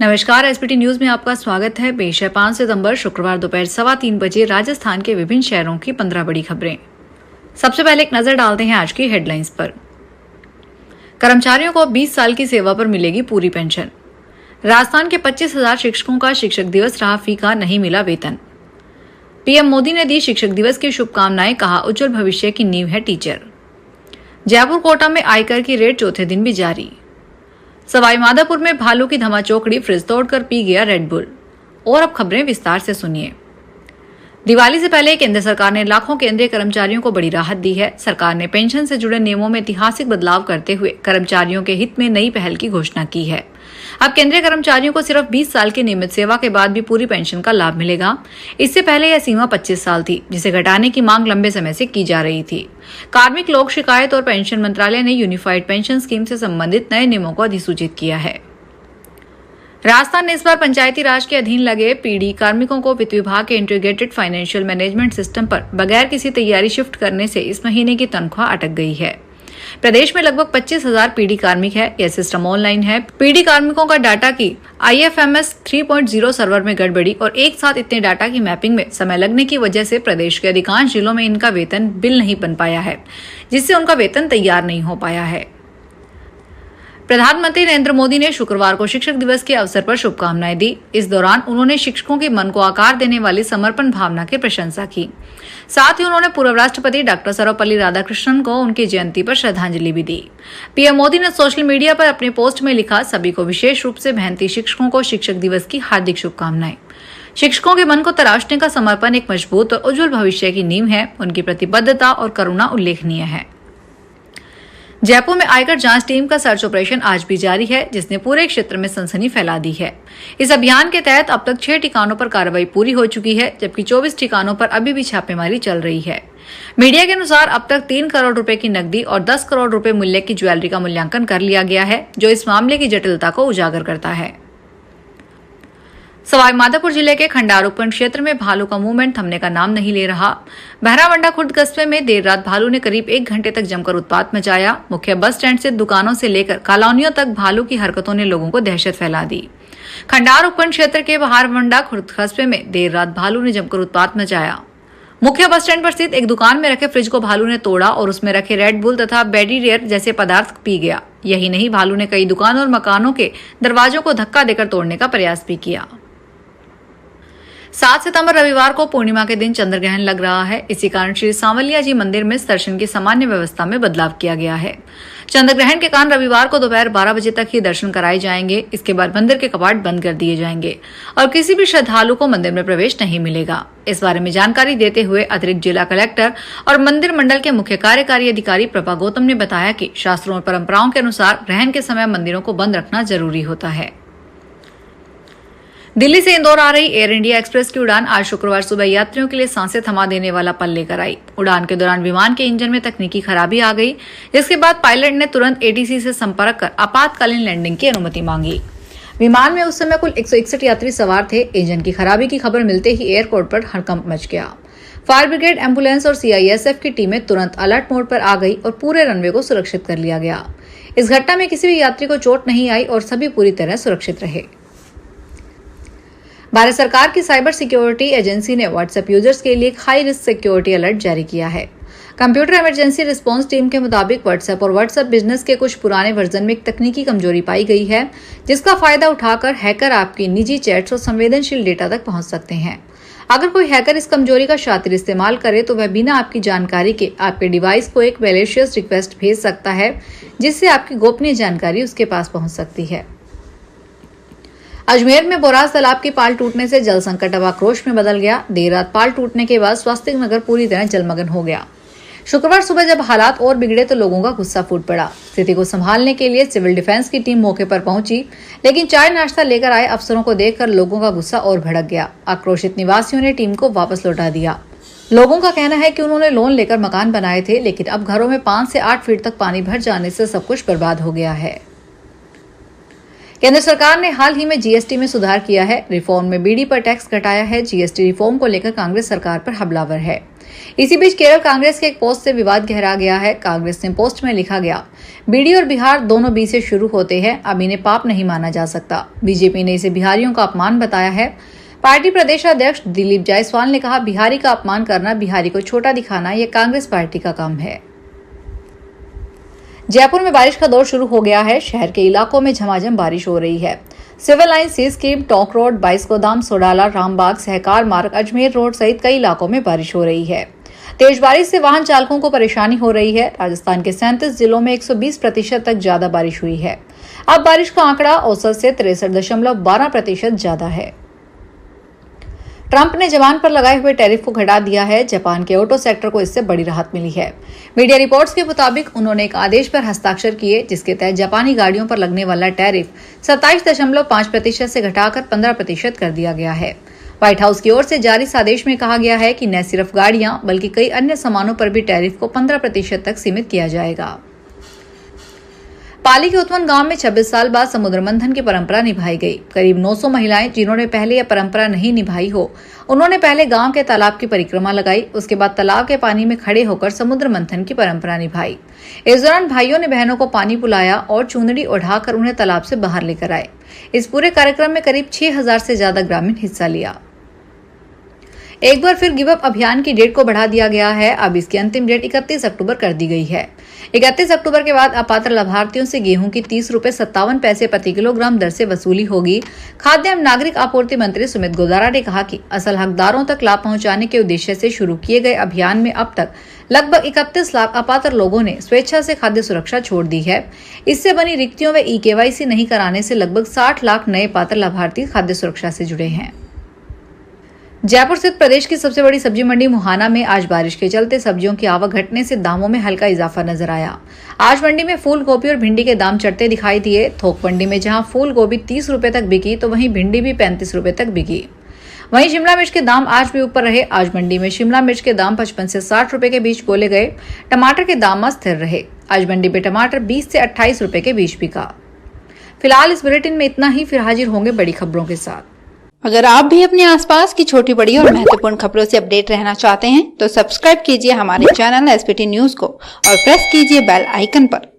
नमस्कार, SPT news में आपका स्वागत है। पेश है 5 सितंबर शुक्रवार दोपहर 3:15 बजे राजस्थान के विभिन्न शहरों की 15 बड़ी खबरें। सबसे पहले एक नजर डालते हैं आज की हेडलाइंस पर। कर्मचारियों को 20 साल की सेवा पर मिलेगी पूरी पेंशन। राजस्थान के 25,000 शिक्षकों का शिक्षक दिवस रहा फीका, नहीं मिला वेतन। पीएम मोदी ने दी शिक्षक दिवस की शुभकामनाएं, कहा उज्जवल भविष्य की नींव है टीचर। जयपुर कोटा में आयकर की रेड चौथे दिन भी जारी। सवाई माधोपुर में भालू की धमाचौकड़ी, फ्रिज तोड़कर पी गया रेड बुल। और अब खबरें विस्तार से सुनिए। दिवाली से पहले केंद्र सरकार ने लाखों केंद्रीय कर्मचारियों को बड़ी राहत दी है। सरकार ने पेंशन से जुड़े नियमों में ऐतिहासिक बदलाव करते हुए कर्मचारियों के हित में नई पहल की घोषणा की है। अब केंद्रीय कर्मचारियों को सिर्फ 20 साल की नियमित सेवा के बाद भी पूरी पेंशन का लाभ मिलेगा। इससे पहले यह सीमा 25 साल थी, जिसे घटाने की मांग लंबे समय से की जा रही थी। कार्मिक, लोक शिकायत और पेंशन मंत्रालय ने यूनिफाइड पेंशन स्कीम से संबंधित नए नियमों को अधिसूचित किया है। राजस्थान ने इस बार पंचायती राज के अधीन लगे पीढ़ी कार्मिकों को वित्त विभाग के इंटीग्रेटेड फाइनेंशियल मैनेजमेंट सिस्टम पर बगैर किसी तैयारी शिफ्ट करने से इस महीने की तनख्वाह अटक गई है। प्रदेश में लगभग 25,000 पीढ़ी कार्मिक है। यह सिस्टम ऑनलाइन है। पीढ़ी कार्मिकों का डाटा की IFMS 3.0 सर्वर में गड़बड़ी और एक साथ इतने डाटा की मैपिंग में समय लगने की वजह से प्रदेश के अधिकांश जिलों में इनका वेतन बिल नहीं बन पाया है, जिससे उनका वेतन तैयार नहीं हो पाया है। प्रधानमंत्री नरेंद्र मोदी ने शुक्रवार को शिक्षक दिवस के अवसर पर शुभकामनाएं दी। इस दौरान उन्होंने शिक्षकों के मन को आकार देने वाली समर्पण भावना की प्रशंसा की। साथ ही उन्होंने पूर्व राष्ट्रपति डॉक्टर सर्वपल्ली राधाकृष्णन को उनकी जयंती पर श्रद्धांजलि भी दी। पीएम मोदी ने सोशल मीडिया पर अपने पोस्ट में लिखा, सभी को विशेष रूप से मेहनती शिक्षकों को शिक्षक दिवस की हार्दिक शुभकामनाएं। शिक्षकों के मन को तराशने का समर्पण एक मजबूत और उज्जवल भविष्य की नींव है। उनकी प्रतिबद्धता और करुणा उल्लेखनीय है। जयपुर में आयकर जांच टीम का सर्च ऑपरेशन आज भी जारी है, जिसने पूरे क्षेत्र में सनसनी फैला दी है। इस अभियान के तहत अब तक 6 ठिकानों पर कार्रवाई पूरी हो चुकी है, जबकि 24 ठिकानों पर अभी भी छापेमारी चल रही है। मीडिया के अनुसार अब तक 3 करोड़ रुपए की नकदी और 10 करोड़ रुपए मूल्य की ज्वेलरी का मूल्यांकन कर लिया गया है, जो इस मामले की जटिलता को उजागर करता है। सवाई माधोपुर जिले के खंडारुपन क्षेत्र में भालू का मूवमेंट थमने का नाम नहीं ले रहा। बहरावंडा खुर्द कस्बे में देर रात भालू ने करीब 1 घंटे तक जमकर उत्पात मचाया। मुख्य बस स्टैंड से दुकानों से लेकर कॉलोनियों तक भालू की हरकतों ने लोगों को दहशत फैला दी। खंडारुपन क्षेत्र के बहरावंडा खुर्द कस्बे में देर रात भालू ने जमकर उत्पात मचाया। मुख्य बस स्टैंड पर स्थित एक दुकान में रखे फ्रिज को भालू ने तोड़ा और उसमें रखे रेड बुल तथा बेडीरियर जैसे पदार्थ पी गया। यही नहीं, भालू ने कई दुकानों और मकानों के दरवाजों को धक्का देकर तोड़ने का प्रयास भी किया। 7 सितंबर रविवार को पूर्णिमा के दिन चंद्र ग्रहण लग रहा है। इसी कारण श्री सांवलिया जी मंदिर में दर्शन की सामान्य व्यवस्था में बदलाव किया गया है। चंद्र ग्रहण के कारण रविवार को दोपहर 12 बजे तक ही दर्शन कराए जाएंगे। इसके बाद मंदिर के कपाट बंद कर दिए जाएंगे और किसी भी श्रद्धालु को मंदिर में प्रवेश नहीं मिलेगा। इस बारे में जानकारी देते हुए अतिरिक्त जिला कलेक्टर और मंदिर मंडल के मुख्य कार्यकारी अधिकारी प्रभा गौतम ने बताया कि शास्त्रों और परंपराओं के अनुसार ग्रहण के समय मंदिरों को बंद रखना जरूरी होता है। दिल्ली से इंदौर आ रही एयर इंडिया एक्सप्रेस की उड़ान आज शुक्रवार सुबह यात्रियों के लिए सांसें थमा देने वाला पल लेकर आई। उड़ान के दौरान विमान के इंजन में तकनीकी खराबी आ गई, जिसके बाद पायलट ने तुरंत ATC से संपर्क कर आपातकालीन लैंडिंग की अनुमति मांगी। विमान में उस समय कुल 161 यात्री सवार थे। इंजन की खराबी की खबर मिलते ही एयरपोर्ट पर हड़कंप मच गया। फायर ब्रिगेड, एम्बुलेंस और CISF की टीमें तुरंत अलर्ट मोड पर आ गई और पूरे रनवे को सुरक्षित कर लिया गया। इस घटना में किसी भी यात्री को चोट नहीं आई और सभी पूरी तरह सुरक्षित रहे। भारत सरकार की साइबर सिक्योरिटी एजेंसी ने व्हाट्सएप यूजर्स के लिए एक हाई रिस्क सिक्योरिटी अलर्ट जारी किया है। कंप्यूटर इमरजेंसी रिस्पांस टीम के मुताबिक व्हाट्सएप और व्हाट्सएप बिजनेस के कुछ पुराने वर्जन में एक तकनीकी कमजोरी पाई गई है, जिसका फायदा उठाकर हैकर आपकी निजी चैट्स और संवेदनशील डेटा तक पहुंच सकते हैं। अगर कोई हैकर इस कमजोरी का शातिर इस्तेमाल करे तो वह बिना आपकी जानकारी के आपके डिवाइस को एक मैलिशियस रिक्वेस्ट भेज सकता है, जिससे आपकी गोपनीय जानकारी उसके पास पहुंच सकती है। अजमेर में बोराज तालाब की पाल टूटने से जल संकट अब आक्रोश में बदल गया। देर रात पाल टूटने के बाद स्वास्थ्य नगर पूरी तरह जलमग्न हो गया। शुक्रवार सुबह जब हालात और बिगड़े तो लोगों का गुस्सा फूट पड़ा। स्थिति को संभालने के लिए सिविल डिफेंस की टीम मौके पर पहुंची, लेकिन चाय नाश्ता लेकर आए अफसरों को देखकर लोगों का गुस्सा और भड़क गया। आक्रोशित निवासियों ने टीम को वापस लौटा दिया। लोगों का कहना है कि उन्होंने लोन लेकर मकान बनाए थे, लेकिन अब घरों में 5 से 8 फीट तक पानी भर जाने से सब कुछ बर्बाद हो गया है। केंद्र सरकार ने हाल ही में GST में सुधार किया है। रिफॉर्म में बीड़ी पर टैक्स घटाया है। GST रिफॉर्म को लेकर कांग्रेस सरकार पर हमलावर है। इसी बीच केरल कांग्रेस के एक पोस्ट से विवाद गहरा गया है। कांग्रेस ने पोस्ट में लिखा गया, बीडी और बिहार दोनों बी से शुरू होते हैं, अब इन्हें पाप नहीं माना जा सकता। बीजेपी ने इसे बिहारियों का अपमान बताया है। पार्टी प्रदेशाध्यक्ष दिलीप जायसवाल ने कहा, बिहारी का अपमान करना, बिहारी को छोटा दिखाना, यह कांग्रेस पार्टी का काम है। जयपुर में बारिश का दौर शुरू हो गया है। शहर के इलाकों में झमाझम बारिश हो रही है। सिविल लाइन, सी स्कीम, टोंक रोड, 22 गोदाम, सोडाला, रामबाग, सहकार मार्ग, अजमेर रोड सहित कई इलाकों में बारिश हो रही है। तेज बारिश से वाहन चालकों को परेशानी हो रही है। राजस्थान के 37 जिलों में 120% तक ज्यादा बारिश हुई है। अब बारिश का आंकड़ा औसत से 63.12% ज्यादा है। ट्रंप ने जापान पर लगाए हुए टैरिफ को घटा दिया है। जापान के ऑटो सेक्टर को इससे बड़ी राहत मिली है। मीडिया रिपोर्ट्स के मुताबिक उन्होंने एक आदेश पर हस्ताक्षर किए, जिसके तहत जापानी गाड़ियों पर लगने वाला टैरिफ 27.5% से घटाकर 15% कर दिया गया है। व्हाइट हाउस की ओर से जारी इस आदेश में कहा गया है कि न सिर्फ गाड़ियां बल्कि कई अन्य सामानों पर भी टैरिफ को 15% तक सीमित किया जाएगा। पाली के उत्वन गांव में 26 साल बाद समुद्र मंथन की परंपरा निभाई गई। करीब 900 महिलाएं, जिन्होंने पहले यह परंपरा नहीं निभाई हो, उन्होंने पहले गांव के तालाब की परिक्रमा लगाई। उसके बाद तालाब के पानी में खड़े होकर समुद्र मंथन की परंपरा निभाई। इस दौरान भाइयों ने बहनों को पानी पिलाया और चुनरी ओढ़ाकर उन्हें तालाब से बाहर लेकर आए। इस पूरे कार्यक्रम में करीब 6000 से ज्यादा ग्रामीण हिस्सा लिया। एक बार फिर गिव अप अभियान की डेट को बढ़ा दिया गया है। अब इसकी अंतिम डेट 31 अक्टूबर कर दी गई है। 31 अक्टूबर के बाद अपात्र लाभार्थियों से गेहूं की 30 रुपए 57 पैसे प्रति किलोग्राम दर से वसूली होगी। खाद्य एवं नागरिक आपूर्ति मंत्री सुमित गोदारा ने कहा कि असल हकदारों तक लाभ पहुंचाने के उद्देश्य से शुरू किए गए अभियान में अब तक लगभग 31 लाख अपात्र लोगों ने स्वेच्छा से खाद्य सुरक्षा छोड़ दी है। इससे बनी रिक्तियों व KYC नहीं कराने से लगभग 60 लाख नए पात्र लाभार्थी खाद्य सुरक्षा से जुड़े हैं। जयपुर स्थित प्रदेश की सबसे बड़ी सब्जी मंडी मुहाना में आज बारिश के चलते सब्जियों की आवक घटने से दामों में हल्का इजाफा नजर आया। आज मंडी में फूल गोभी और भिंडी के दाम चढ़ते दिखाई दिए। थोक मंडी में जहां फूल गोभी 30 रुपए तक बिकी, तो वहीं भिंडी भी 35 रुपए तक बिकी। वहीं शिमला मिर्च के दाम आज भी ऊपर रहे। आज मंडी में शिमला मिर्च के दाम 55 से 60 रुपए के बीच बोले गए। टमाटर के दाम स्थिर रहे। आज मंडी में टमाटर 20 से 28 रुपए के बीच बिका। फिलहाल इस बुलेटिन में इतना ही। फिर हाजिर होंगे बड़ी खबरों के साथ। अगर आप भी अपने आसपास की छोटी बड़ी और महत्वपूर्ण खबरों से अपडेट रहना चाहते हैं तो सब्सक्राइब कीजिए हमारे चैनल SPT न्यूज को और प्रेस कीजिए बेल आइकन पर।